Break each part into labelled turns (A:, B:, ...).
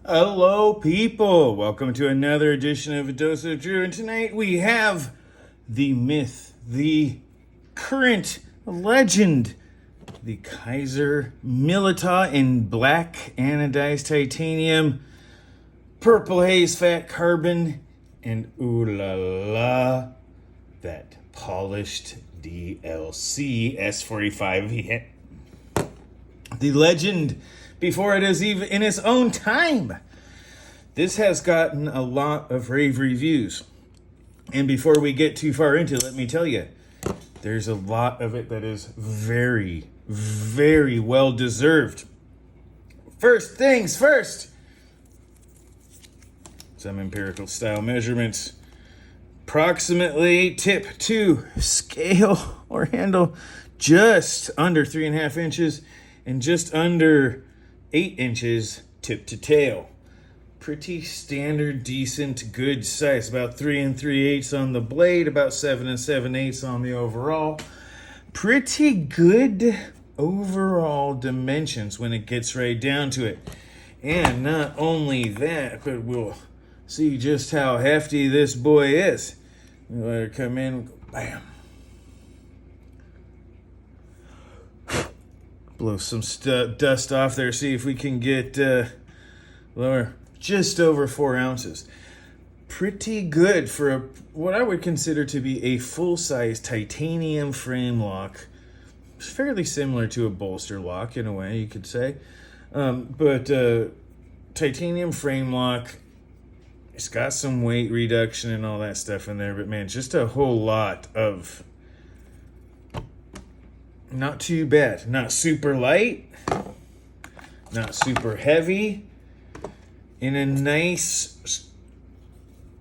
A: Hello, people. Welcome to another edition of A Dose of Drew. And tonight we have the myth, the current legend, the Kizer Militaw in black anodized titanium, purple haze fat carbon, and ooh la la, that polished DLC S45VN. The legend before it is even in its own time. This has gotten a lot of rave reviews. And before we get too far into it, let me tell you, there's a lot of it that is very, very well deserved. First things first, some empirical style measurements. Approximately tip to scale or handle just under 3.5 inches and just under 8 inches tip to tail. Pretty standard, decent, good size. About 3 3/8 on the blade, about 7 7/8 on the overall. Pretty good overall dimensions when it gets right down to it. And not only that, but we'll see just how hefty this boy is. We'll let her come in, bam. Blow some dust off there, see if we can get lower, just over 4 ounces. Pretty good for what I would consider to be a full-size titanium frame lock. It's fairly similar to a bolster lock in a way, you could say. But titanium frame lock, it's got some weight reduction and all that stuff in there, but man, just a whole lot of not too bad. Not super light, not super heavy, in a nice,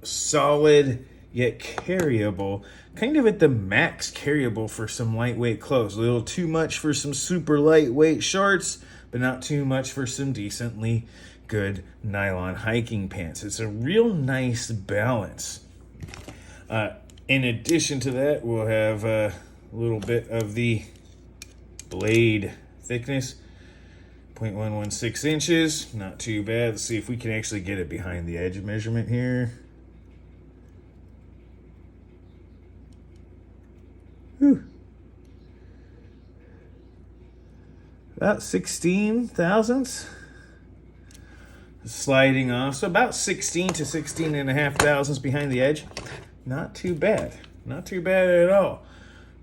A: solid, yet carryable, kind of at the max carryable for some lightweight clothes. A little too much for some super lightweight shorts, but not too much for some decently good nylon hiking pants. It's a real nice balance. In addition to that, we'll have a little bit of the blade thickness, 0.116 inches, not too bad. Let's see if we can actually get it behind the edge measurement here. Whew. About 16 thousandths. Sliding off, so about 16 to 16.5 thousandths behind the edge. Not too bad. Not too bad at all.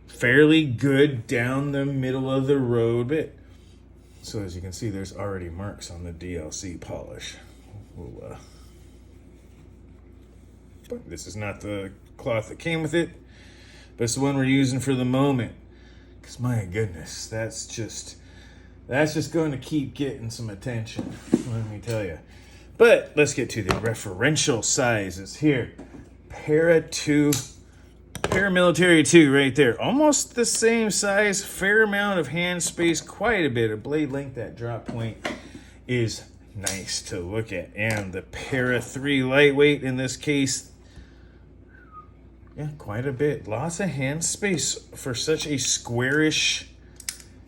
A: Fairly good down the middle of the road bit. So as you can see, there's already marks on the DLC polish. This is not the cloth that came with it, but it's the one we're using for the moment. Because my goodness, that's just going to keep getting some attention, let me tell you. But let's get to the referential sizes here. Paramilitary 2 right there. Almost the same size, fair amount of hand space, quite a bit of blade length. That drop point is nice to look at. And the Para 3 lightweight in this case, yeah, quite a bit. Lots of hand space for such a squarish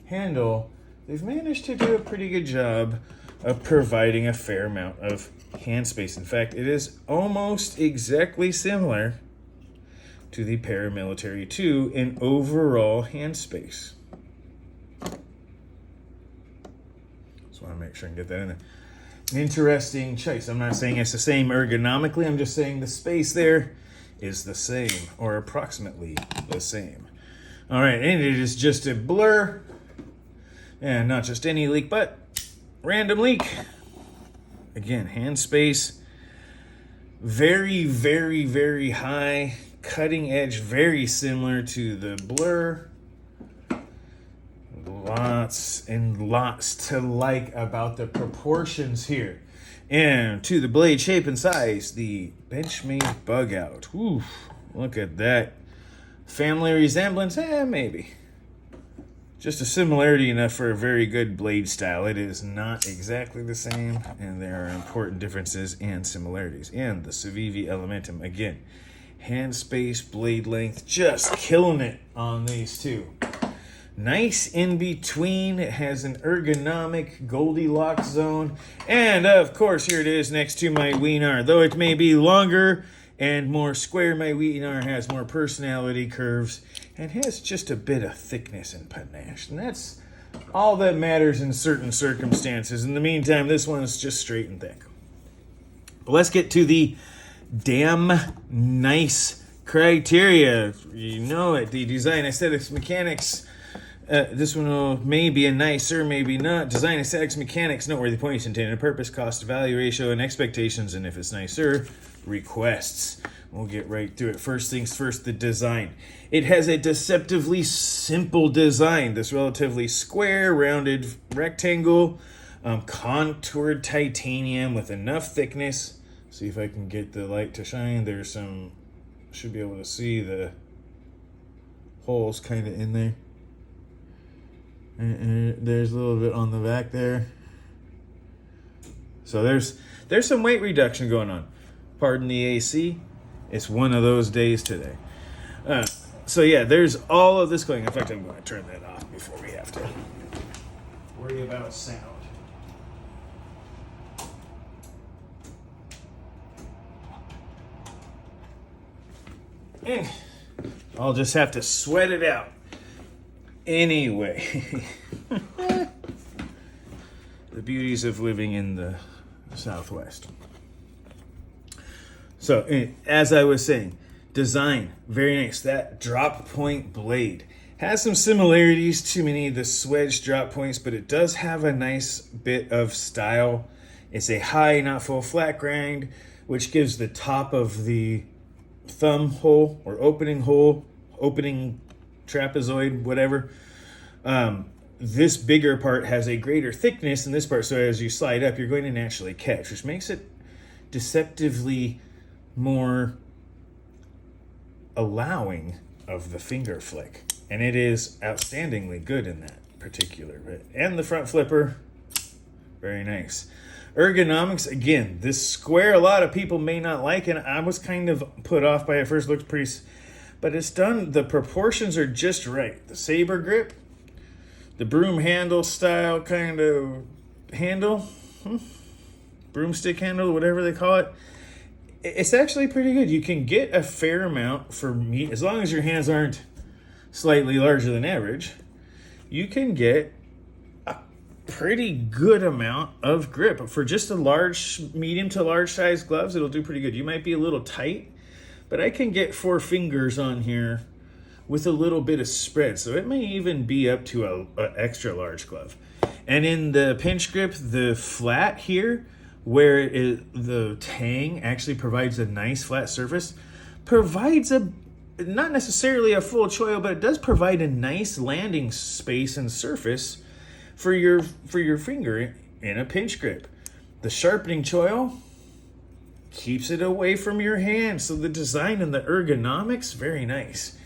A: handle. They've managed to do a pretty good job of providing a fair amount of hand space. In fact, it is almost exactly similar to the Paramilitary 2 in overall hand space. Just want to make sure I can get that in there. Interesting choice. I'm not saying it's the same ergonomically. I'm just saying the space there is the same, or approximately the same. All right, and it is just a blur. And not just any leak, but random leak. Again, hand space. Very, very, very high. Cutting edge, very similar to the blur. Lots and lots to like about the proportions here. And to the blade shape and size, the Benchmade bug out. Ooh, look at that. Family resemblance? Maybe. Just a similarity enough for a very good blade style. It is not exactly the same, and there are important differences and similarities. And the Civivi Elementum, again, hand space, blade length, just killing it on these two. Nice in between. It has an ergonomic Goldilocks zone. And of course, here it is next to my Wiener. Though it may be longer and more square, my Wiener has more personality, curves, and has just a bit of thickness and panache. And that's all that matters in certain circumstances. In the meantime, this one is just straight and thick. But let's get to the damn nice criteria. You know it, the design, aesthetics, mechanics. This one may be a nicer, maybe not. Design, aesthetics, mechanics, noteworthy points, intended purpose, cost, value ratio, and expectations. And if it's nicer, requests. We'll get right to it. First things first, the design. It has a deceptively simple design. This relatively square, rounded rectangle, contoured titanium with enough thickness. See if I can get the light to shine. There's some, should be able to see the holes kind of in there. And there's a little bit on the back there. So there's some weight reduction going on. Pardon the AC. It's one of those days today. So yeah, there's all of this going. In fact, I'm going to turn that off before we have to worry about sound. And I'll just have to sweat it out. Anyway, the beauties of living in the Southwest. So, as I was saying, design, very nice. That drop point blade has some similarities to many of the Swedge drop points, but it does have a nice bit of style. It's a high, not full flat grind, which gives the top of the thumb hole or opening trapezoid, whatever. This bigger part has a greater thickness than this part, so as you slide up, you're going to naturally catch, which makes it deceptively more allowing of the finger flick. And it is outstandingly good in that particular bit. And the front flipper, very nice. Ergonomics, again, this square, a lot of people may not like, and I was kind of put off by it. First looked pretty, but it's done, the proportions are just right. The saber grip, the broom handle style kind of handle, broomstick handle, whatever they call it. It's actually pretty good. You can get a fair amount for meat, as long as your hands aren't slightly larger than average. You can get a pretty good amount of grip. For just a large, medium to large size gloves, it'll do pretty good. You might be a little tight, but I can get 4 fingers on here with a little bit of spread. So it may even be up to a extra large glove. And in the pinch grip, the flat here, where the tang actually provides a nice flat surface, provides not necessarily a full choil, but it does provide a nice landing space and surface for your finger in a pinch grip. The sharpening choil keeps it away from your hand, so the design and the ergonomics, very nice.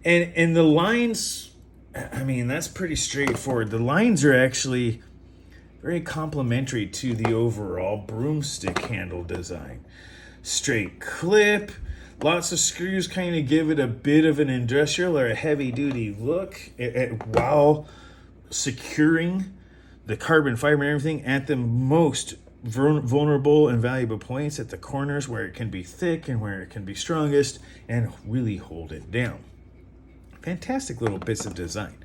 A: And the lines, I mean, that's pretty straightforward. The lines are actually very complementary to the overall broomstick handle design. Straight clip, lots of screws kind of give it a bit of an industrial or a heavy-duty look while securing the carbon fiber and everything at the most vulnerable and valuable points at the corners where it can be thick and where it can be strongest and really hold it down. Fantastic little bits of design.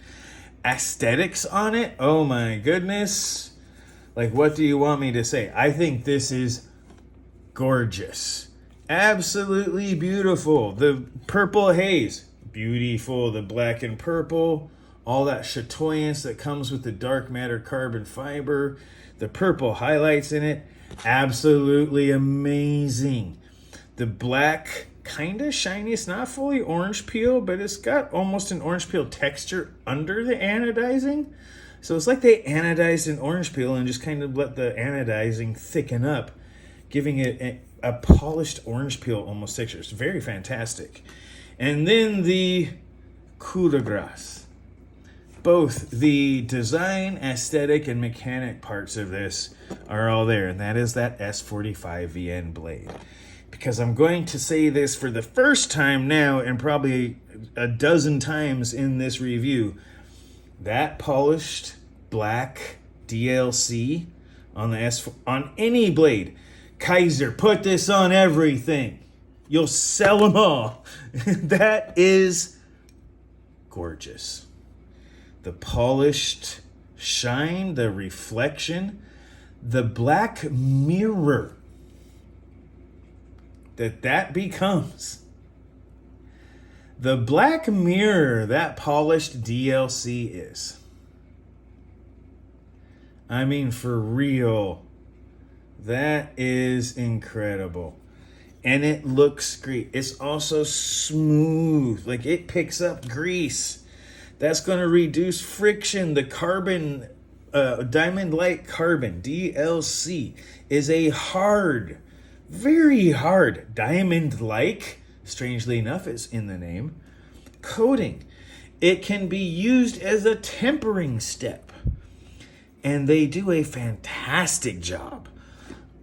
A: Aesthetics on it, oh my goodness. Like, what do you want me to say? I think this is gorgeous. Absolutely beautiful. The purple haze, beautiful. The black and purple, all that chatoyance that comes with the dark matter carbon fiber. The purple highlights in it, absolutely amazing. The black, kind of shiny. It's not fully orange peel, but it's got almost an orange peel texture under the anodizing. So it's like they anodized an orange peel and just kind of let the anodizing thicken up, giving it a polished orange peel almost texture. It's very fantastic. And then the coup de grace. Both the design, aesthetic, and mechanic parts of this are all there, and that is that S45VN blade. Because I'm going to say this for the first time now, and probably a dozen times in this review, that polished black DLC on the on any blade. Kizer, put this on everything. You'll sell them all. That is gorgeous. The polished shine, the reflection, the black mirror that becomes. The black mirror that polished DLC is. I mean, for real. That is incredible. And it looks great. It's also smooth. Like, it picks up grease. That's going to reduce friction. The carbon, diamond-like carbon, DLC, is a hard, very hard, diamond-like, strangely enough, it's in the name, coating. It can be used as a tempering step. And they do a fantastic job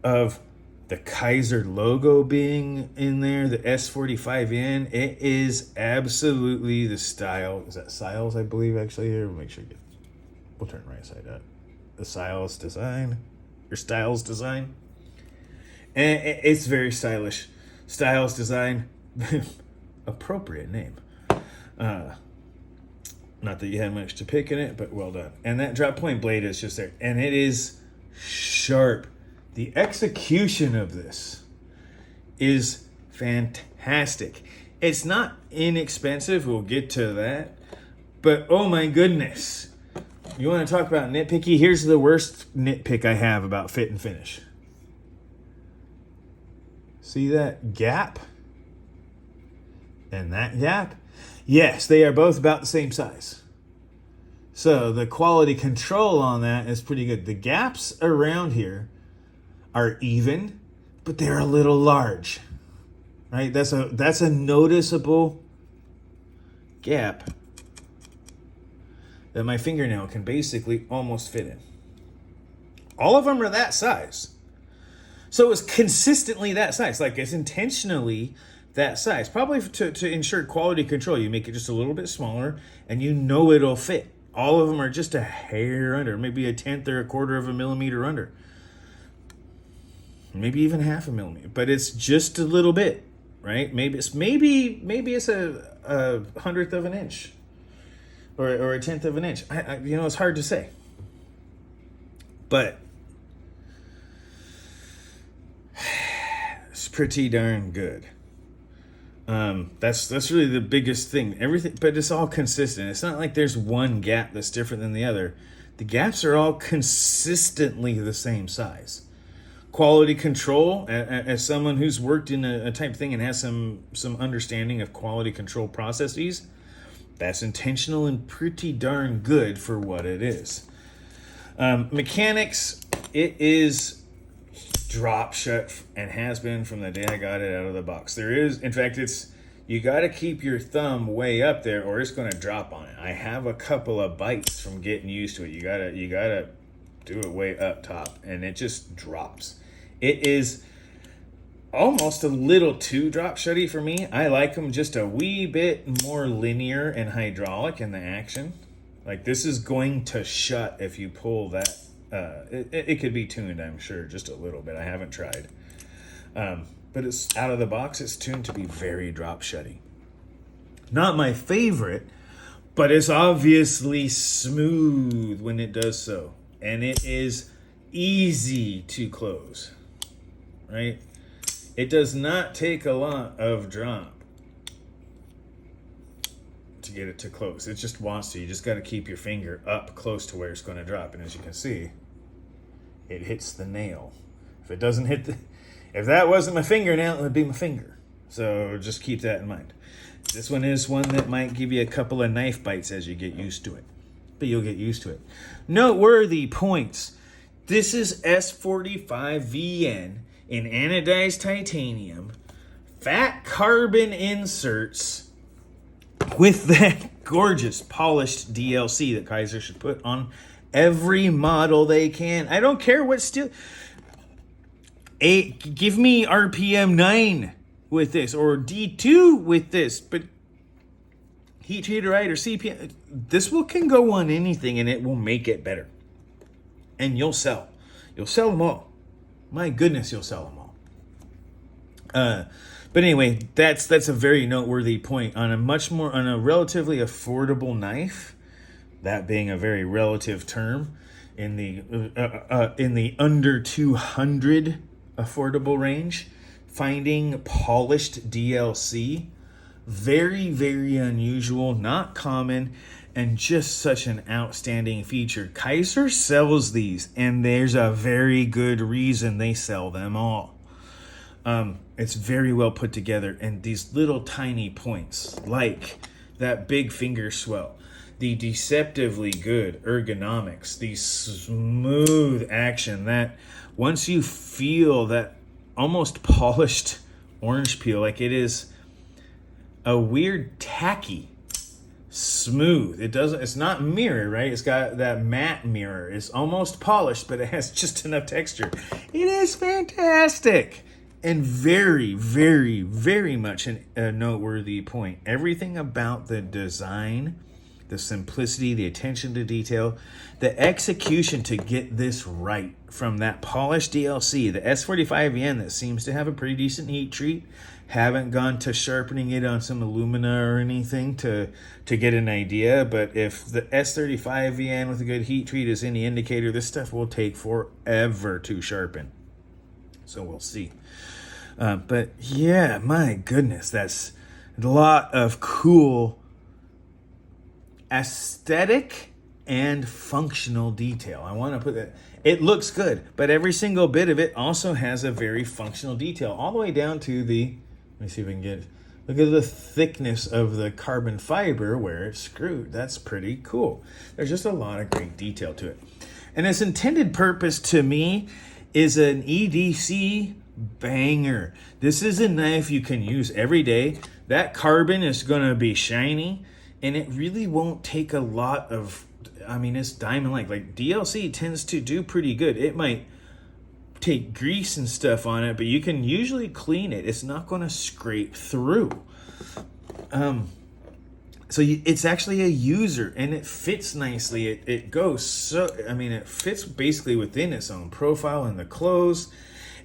A: of the Kizer logo being in there, the S45VN. It is absolutely the style. Is that Styles, I believe, actually? Here, make sure you get, we'll turn right side up. The Styles design, or Styles design. And it's very stylish. Styles design, appropriate name. Not that you had much to pick in it, but well done. And that drop point blade is just there. And it is sharp. The execution of this is fantastic. It's not inexpensive. We'll get to that. But oh my goodness. You want to talk about nitpicky? Here's the worst nitpick I have about fit and finish. See that gap? And that gap? Yes, they are both about the same size. So the quality control on that is pretty good. The gaps around here are even, but they're a little large. Right? That's a noticeable gap that my fingernail can basically almost fit in. All of them are that size. So it's consistently that size. Like, it's intentionally that size. Probably to ensure quality control, you make it just a little bit smaller, and you know it'll fit. All of them are just a hair under, maybe a tenth or a quarter of a millimeter under. Maybe even half a millimeter. But it's just a little bit, right? Maybe it's a hundredth of an inch. Or a tenth of an inch. It's hard to say. But it's pretty darn good. That's really the biggest thing. Everything, but it's all consistent. It's not like there's one gap that's different than the other. The gaps are all consistently the same size. Quality control, as someone who's worked in a type thing and has some understanding of quality control processes, that's intentional and pretty darn good for what it is. Mechanics, it is drop shut and has been from the day I got it out of the box. There is, in fact, you got to keep your thumb way up there or it's going to drop on it. I have a couple of bites from getting used to it. You gotta do it way up top and it just drops. It is almost a little too drop shutty for me. I like them just a wee bit more linear and hydraulic in the action. Like, this is going to shut if you pull that. It could be tuned, I'm sure, just a little bit. I haven't tried. But it's out of the box. It's tuned to be very drop shutty. Not my favorite, but it's obviously smooth when it does so. And it is easy to close, right? It does not take a lot of drop to get it to close. It just wants to. You just got to keep your finger up close to where it's going to drop. And as you can see, it hits the nail. If it doesn't hit if that wasn't my fingernail, it would be my finger. So just keep that in mind. This one is one that might give you a couple of knife bites as you get used to it. But you'll get used to it. Noteworthy points. This is S45VN in anodized titanium, fat carbon inserts with that gorgeous polished DLC that Kizer should put on every model they can. I don't care what steel. Give me RPM 9 with this or D2 with this, but heat treated right or CPM, this can go on anything and it will make it better. And you'll sell. You'll sell them all. My goodness, you'll sell them all. But anyway, that's a very noteworthy point on a relatively affordable knife. That being a very relative term in the under 200 affordable range, finding polished DLC, very, very unusual, not common, and just such an outstanding feature. Kizer sells these, and there's a very good reason they sell them all. It's very well put together, and these little tiny points, like that big finger swell, the deceptively good ergonomics, the smooth action, that once you feel that almost polished orange peel, like it is a weird tacky smooth. It's not mirror, right? It's got that matte mirror. It's almost polished, but it has just enough texture. It is fantastic. And very, very, very much a noteworthy point. Everything about the design, the simplicity, the attention to detail, the execution to get this right, from that polished DLC, the S45VN that seems to have a pretty decent heat treat. Haven't gone to sharpening it on some alumina or anything to get an idea, but if the S35VN with a good heat treat is any indicator, this stuff will take forever to sharpen. So we'll see. But yeah, my goodness, that's a lot of cool aesthetic and functional detail. I want to put that. It looks good, but every single bit of it also has a very functional detail, all the way down to the, let me see if I can get, look at the thickness of the carbon fiber where it's screwed. That's pretty cool. There's just a lot of great detail to it. And its intended purpose to me is an EDC banger. This is a knife you can use every day. That carbon is going to be shiny, and it really won't take a lot of, it's diamond-like. Like DLC tends to do pretty good. It might take grease and stuff on it, but you can usually clean it. It's not going to scrape through. So it's actually a user, and it fits nicely. It goes so, it fits basically within its own profile in the clothes.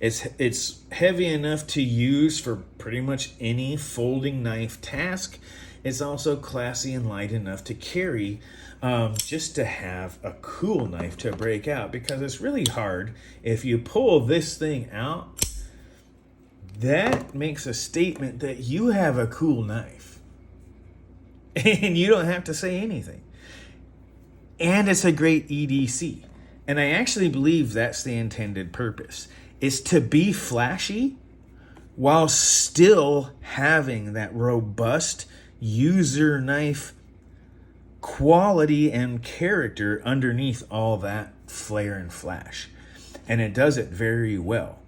A: It's heavy enough to use for pretty much any folding knife task. It's also classy and light enough to carry, just to have a cool knife to break out, because it's really hard. If you pull this thing out, that makes a statement that you have a cool knife. And you don't have to say anything. And it's a great EDC. And I actually believe that's the intended purpose, is to be flashy while still having that robust user knife quality and character underneath all that flare and flash. And it does it very well.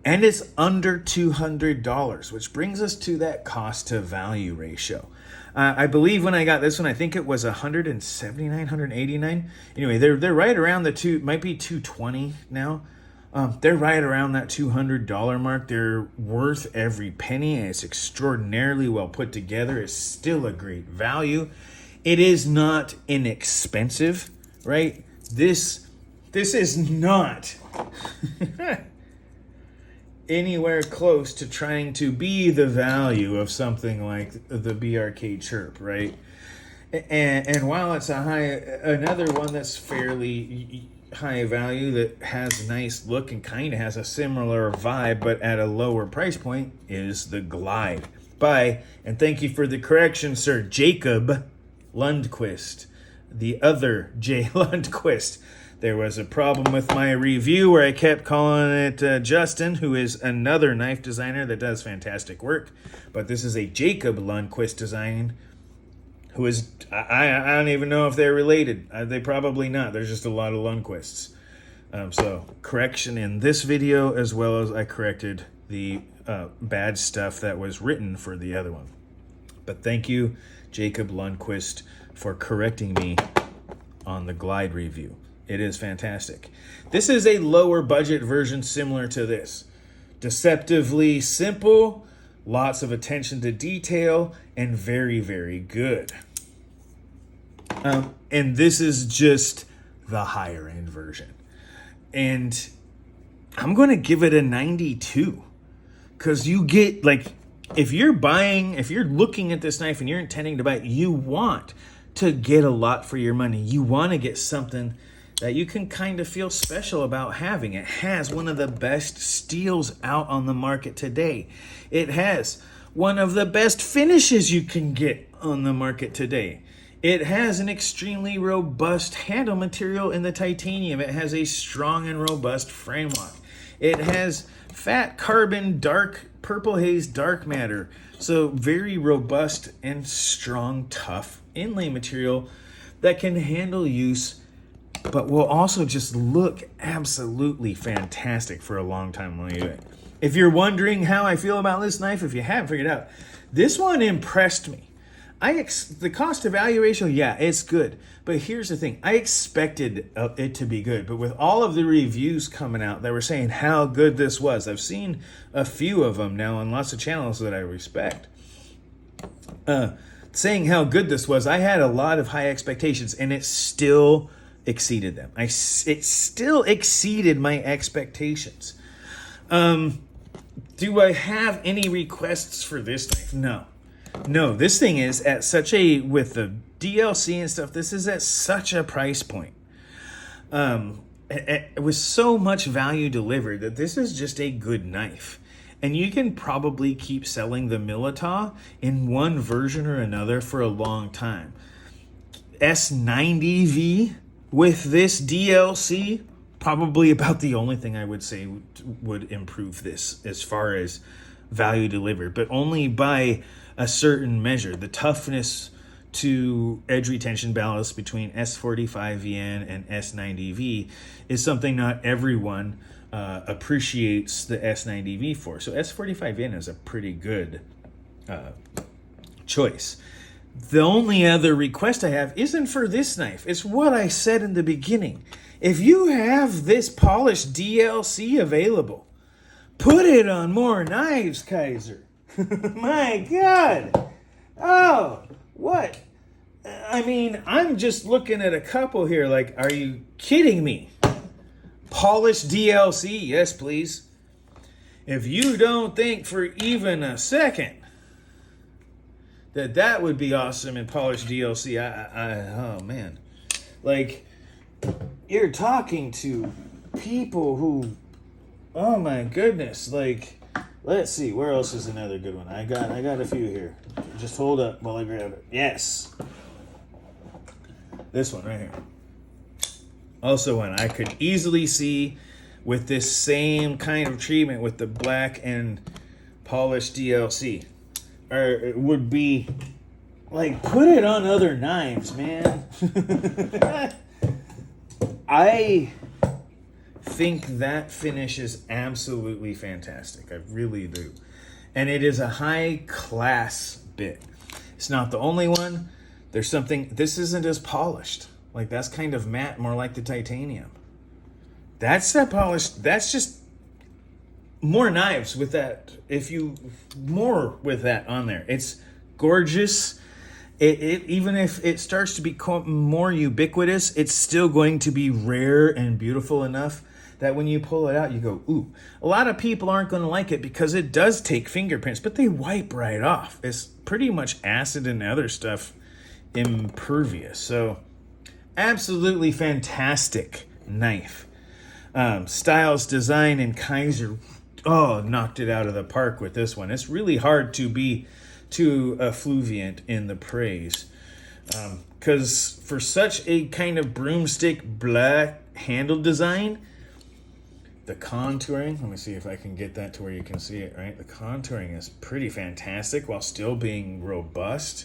A: And it's under $200, which brings us to that cost to value ratio. I believe when I got this one, I think it was $179, $189. Anyway, they're right around might be $220 now. They're right around that $200 mark. They're worth every penny, and it's extraordinarily well put together. It's still a great value. It is not inexpensive, right? This is not anywhere close to trying to be the value of something like the BRK Chirp, right? And while it's another one that's fairly high value, that has a nice look and kind of has a similar vibe, but at a lower price point, is the Glide by, and thank you for the correction, sir, Jacob Lundquist, the other J. Lundquist. There was a problem with my review where I kept calling it Justin, who is another knife designer that does fantastic work, but this is a Jacob Lundquist design, who is, I don't even know if they're related. They probably not. There's just a lot of Lundquists. So correction in this video, as well as I corrected the bad stuff that was written for the other one. But thank you, Jacob Lundquist, for correcting me on the Glide review. It is fantastic. This is a lower budget version similar to this. Deceptively simple, lots of attention to detail, and very, very good. And this is just the higher end version. And I'm going to give it a 92. Because you get, like, if you're looking at this knife and you're intending to buy it, you want to get a lot for your money. You want to get something that you can kind of feel special about having. It has one of the best steels out on the market today. It has one of the best finishes you can get on the market today. It has an extremely robust handle material in the titanium. It has a strong and robust frame lock. It has fat carbon dark purple haze dark matter. So very robust and strong, tough inlay material that can handle use, but will also just look absolutely fantastic for a long time. If you're wondering how I feel about this knife, if you haven't figured out, this one impressed me. The cost to value ratio, yeah, it's good. But here's the thing. I expected it to be good. But with all of the reviews coming out that were saying how good this was, I've seen a few of them now on lots of channels that I respect, saying how good this was, I had a lot of high expectations, and it still exceeded them. It still exceeded my expectations. Do I have any requests for this knife? No, this thing is at with the DLC and stuff, this is at such a price point. With so much value delivered that this is just a good knife. And you can probably keep selling the Militaw in one version or another for a long time. S90V with this DLC, probably about the only thing I would say would improve this as far as value delivered, but only by a certain measure. The toughness to edge retention ballast between S45VN and S90V is something not everyone appreciates the S90V for. So S45VN is a pretty good choice. The only other request I have isn't for this knife. It's what I said in the beginning. If you have this polished DLC available, put it on more knives, Kizer. My God. Oh, what? I mean, I'm just looking at a couple here like, are you kidding me? Polished DLC, yes, please. If you don't think for even a second that would be awesome in polished DLC, oh man. Like, you're talking to people who, oh my goodness, like, let's see, where else is another good one? I got a few here. Just hold up while I grab it. Yes. This one right here. Also one I could easily see with this same kind of treatment with the black and polished DLC. Or it would be like, put it on other knives, man. I think that finish is absolutely fantastic. I really do. And it is a high class bit. It's not the only one. There's something, this isn't as polished. Like, that's kind of matte, more like the titanium. That's that polished, that's just more knives with that. More with that on there. It's gorgeous. Even if it starts to become more ubiquitous, it's still going to be rare and beautiful enough that when you pull it out, you go, ooh. A lot of people aren't going to like it because it does take fingerprints, but they wipe right off. It's pretty much acid and other stuff impervious. So, absolutely fantastic knife. Styles, design, and Kizer, knocked it out of the park with this one. It's really hard to be too effluviant in the praise. Because for such a kind of broomstick black handle design, the contouring, let me see if I can get that to where you can see it, right? The contouring is pretty fantastic while still being robust.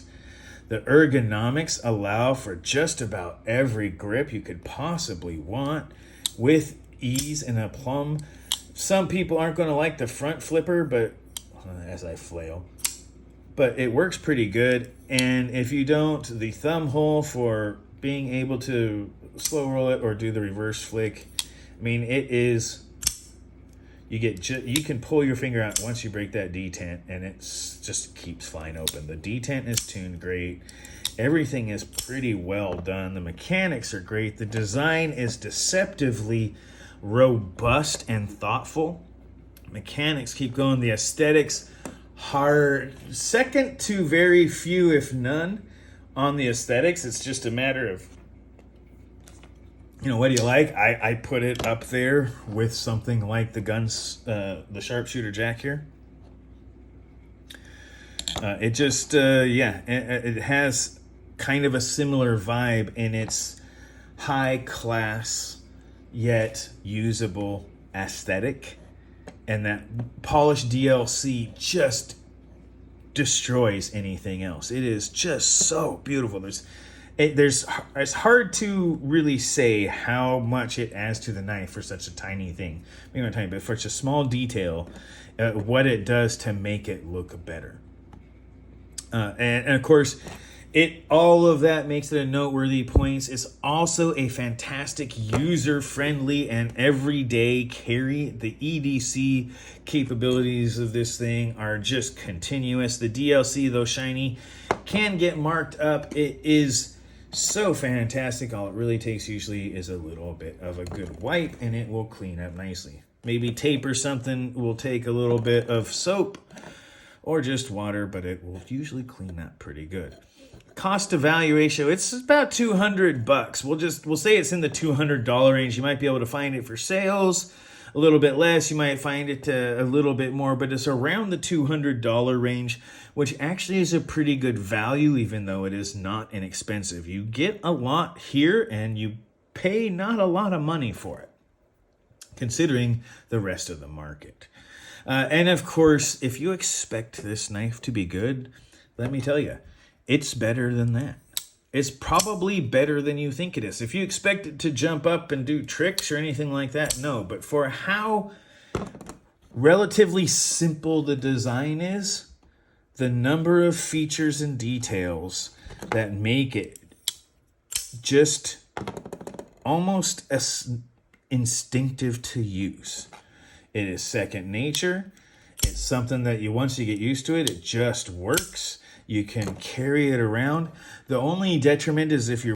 A: The ergonomics allow for just about every grip you could possibly want with ease and aplomb. Some people aren't going to like the front flipper, but as I flail, but it works pretty good. And if you don't, the thumb hole for being able to slow roll it or do the reverse flick, I mean, it is, you can pull your finger out once you break that detent, and it's just keeps flying open. The detent is tuned great. Everything is pretty well done. The mechanics are great. The design is deceptively robust and thoughtful. Mechanics keep going. The aesthetics hard second to very few, if none, on the aesthetics. It's just a matter of, what do you like? I put it up there with something like the sharpshooter jack here. It just, it has kind of a similar vibe in its high class yet usable aesthetic. And that polished DLC just destroys anything else. It is just so beautiful. It's hard to really say how much it adds to the knife for such a tiny thing. Maybe not tiny, but for such a small detail, what it does to make it look better. And of course, all of that makes it a noteworthy point. It's also a fantastic user-friendly and everyday carry. The EDC capabilities of this thing are just continuous. The DLC, though shiny, can get marked up. It is so fantastic. All it really takes usually is a little bit of a good wipe, and it will clean up nicely. Maybe tape or something will take a little bit of soap or just water, but it will usually clean up pretty good. Cost to value ratio, it's about $200. We'll say it's in the $200 range. You might be able to find it for sales a little bit less. You might find it a little bit more, but it's around the $200 range, which actually is a pretty good value, even though it is not inexpensive. You get a lot here, and you pay not a lot of money for it, considering the rest of the market. And of course, if you expect this knife to be good, let me tell you, it's better than that. It's probably better than you think it is. If you expect it to jump up and do tricks or anything like that, no. But for how relatively simple the design is, the number of features and details that make it just almost as instinctive to use. It is second nature. It's something that once you get used to it, it just works. You can carry it around. The only detriment is if you're